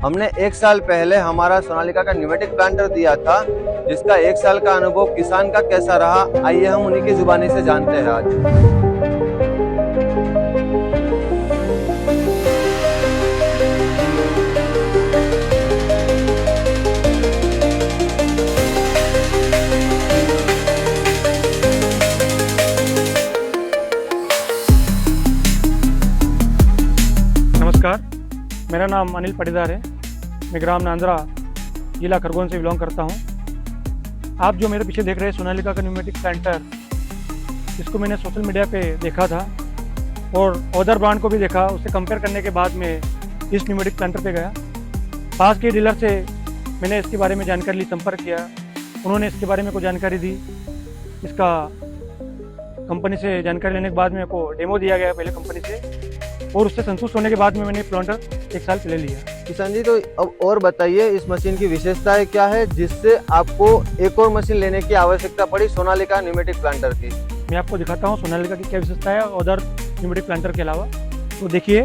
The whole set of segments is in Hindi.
हमने 1 साल पहले हमारा सोनालिका का न्यूमेटिक प्लांटर दिया था, जिसका 1 साल का अनुभव किसान का कैसा रहा, आइए हम उन्हीं की जुबानी से जानते हैं आज। नमस्कार, मेरा नाम अनिल पाटीदार है। मैं ग्राम नांदरा, जिला खरगोन से बिलोंग करता हूं। आप जो मेरे पीछे देख रहे हैं सोनालिका का न्यूमेटिक प्लांटर, इसको मैंने सोशल मीडिया पे देखा था और अदर ब्रांड को भी देखा। उससे कंपेयर करने के बाद में इस न्यूमेटिक प्लांटर पे गया। पास के डीलर से मैंने इसके बारे में जानकारी ली, संपर्क किया। उन्होंने इसके बारे में कोई जानकारी दी। इसका कंपनी से जानकारी लेने के बाद मेरे को डेमो दिया गया पहले कंपनी से, और उससे संतुष्ट होने के बाद में मैंने प्लांटर 1 साल पहले लिया। किसान जी, तो अब और बताइए इस मशीन की विशेषताएं क्या है जिससे आपको एक और मशीन लेने की आवश्यकता पड़ी सोनालिका न्यूमेटिक प्लांटर की। मैं आपको दिखाता हूँ सोनालिका की क्या विशेषता है अदर न्यूमेटिक प्लांटर के अलावा। तो देखिए,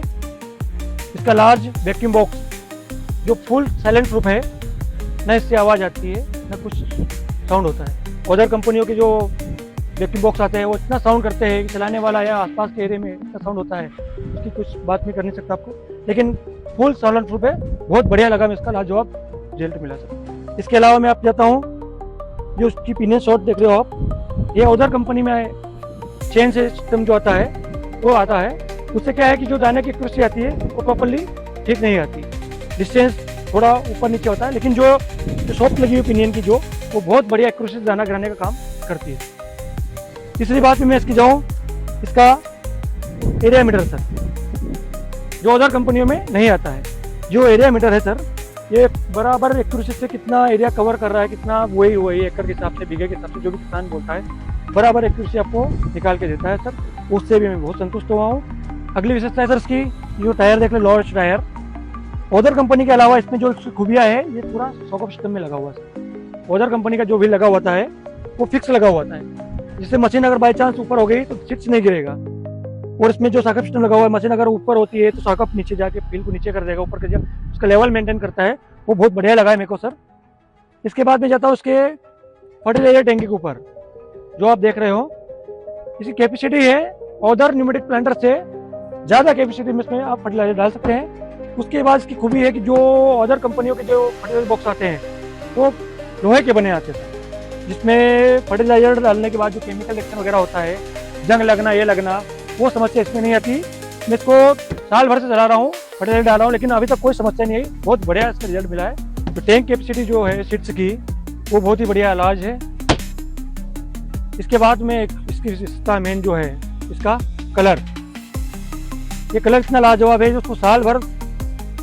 इसका लार्ज वैक्यूम बॉक्स जो फुल साइलेंट प्रूफ है, न इससे आवाज़ आती है न कुछ साउंड होता है। अदर कंपनियों के जो वैक्यूम बॉक्स आते हैं वो इतना साउंड करते हैं कि चलाने वाला या आसपास के एरिया में इतना साउंड होता है, उसकी कुछ बात नहीं कर नहीं सकता आपको। लेकिन फुल साइलेंट प्रूफ है, बहुत बढ़िया लगा मैं इसका लाजवाब रिजल्ट मिला सर। इसके अलावा मैं आप जाता हूँ, जो उसकी पिनियन शॉट देख रहे हो आप, ये अदर कंपनी में चेन से सिस्टम जो आता है वो आता है। उससे क्या है कि जो दाने की एक्यूरेसी आती है वो प्रॉपरली ठीक नहीं आती, डिस्टेंस थोड़ा ऊपर नीचे होता है। लेकिन जो शॉप लगी हुई पिनियन की जो, वो बहुत बढ़िया एक्यूरेसी से दाना गिराने का काम करती है। तीसरी बात में मैं इसकी जाऊँ, इसका एरिया मीटर सर, जो अदर कंपनियों में नहीं आता है। जो एरिया मीटर है सर, ये बराबर एक्यूरेसी से कितना एरिया कवर कर रहा है, कितना वही एकड़ के हिसाब से, बीघे के हिसाब से, जो भी किसान बोलता है, बराबर एक्यूरेसी आपको निकाल के देता है सर। उससे भी मैं बहुत संतुष्ट हुआ हूँ। अगली विशेषता है सर इसकी, जो टायर देख ले, लॉर्ज टायर। अदर कंपनी के अलावा इसमें जो खूबियाँ है, ये पूरा सॉकअप सिस्टम में लगा हुआ है सर। अदर कंपनी का जो भी लगा हुआ है वो फिक्स लगा हुआ है, जिससे मशीन अगर बाई चांस ऊपर हो गई तो सीट्स नहीं गिरेगा। और इसमें जो सॉकअप सिस्टम लगा हुआ है, मशीन अगर ऊपर होती है तो सॉकअप नीचे जाके व्हील को नीचे कर देगा, ऊपर कर देगा, उसका लेवल मेंटेन करता है। वो बहुत बढ़िया लगा है मेरे को सर। इसके बाद में जाता हूँ उसके फर्टिलाइजर टैंकी के ऊपर, जो आप देख रहे हो। इसकी कैपेसिटी है अदर न्यूमेटिक प्लांटर से ज़्यादा कैपेसिटी में इसमें आप फर्टिलाइजर डाल सकते हैं। उसके बाद इसकी खूबी है कि जो अदर कंपनियों के जो फर्टिलाइजर बॉक्स आते हैं वो लोहे के बने आते हैं, जिसमें फर्टिलाइजर डालने के बाद जो केमिकल रिएक्शन वगैरह होता है, जंग लगना, ये लगना, वो समस्या इसमें नहीं आती। मैं इसको साल भर से चला रहा हूँ, फर्टिलाइजर डाल रहा हूँ, लेकिन अभी तक कोई समस्या नहीं आई। बहुत बढ़िया इसका रिजल्ट मिला है। तो टैंक कैपेसिटी जो है सीट्स की, वो बहुत ही बढ़िया इलाज है। इसके बाद में इसकी विशेषता मेन जो है इसका कलर। ये कलर इतना लाजवाब है, जो उसको साल भर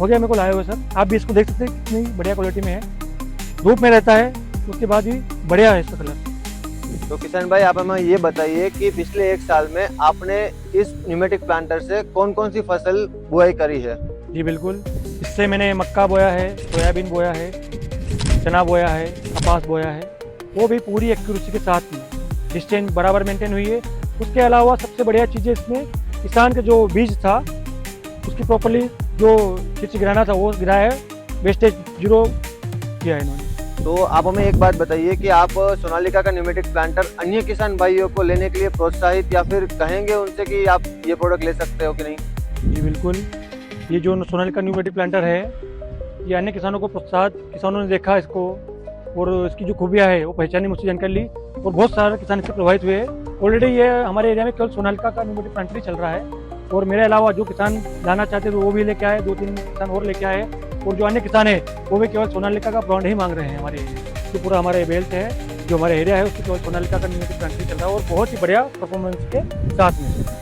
हो गया मेरे को लाए हुए सर। आप भी इसको देख सकते हैं कितनी बढ़िया क्वालिटी में है, धूप में रहता है, उसके बाद भी बढ़िया है इसका कलर। तो किसान भाई, आप हमें ये बताइए कि पिछले 1 साल में आपने इस न्यूमेटिक प्लांटर से कौन कौन सी फसल बुआई करी है? जी बिल्कुल, इससे मैंने मक्का बोया है, सोयाबीन बोया है, चना बोया है, कपास बोया है, वो भी पूरी एक्यूरेसी के साथ में, डिस्टेंस बराबर मेंटेन हुई है। उसके अलावा सबसे बढ़िया चीज़ है इसमें, किसान का जो बीज था उसकी प्रॉपरली जो चीज गिराना था वो गिराया है, वेस्टेज जीरो किया है इन्होंने। तो आप हमें एक बात बताइए कि आप सोनालिका का न्यूमेटिक प्लांटर अन्य किसान भाइयों को लेने के लिए प्रोत्साहित या फिर कहेंगे उनसे कि आप ये प्रोडक्ट ले सकते हो कि नहीं? जी बिल्कुल, ये जो सोनालिका न्यूमेटिक प्लांटर है, ये अन्य किसानों को प्रोत्साहित, किसानों ने देखा इसको और इसकी जो खूबियाँ है वो पहचानी, मुझसे जानकारी ली, और बहुत सारे किसान इससे प्रभावित हुए। ऑलरेडी ये हमारे एरिया में केवल सोनालिका का न्यूमेटिक प्लांटर ही चल रहा है, और मेरे अलावा जो किसान लाना चाहते थे वो भी लेके आए, 2-3 किसान और लेके आए, और जो अन्य किसान है वो भी केवल सोनालिका का ब्रांड ही मांग रहे हैं हमारे एरिया। जो पूरा हमारे बेल्ट है, जो हमारा एरिया है, उसको केवल सोनालिका का न्यूमेटिक प्लांटर चल रहा है, और बहुत ही बढ़िया परफॉर्मेंस के साथ में।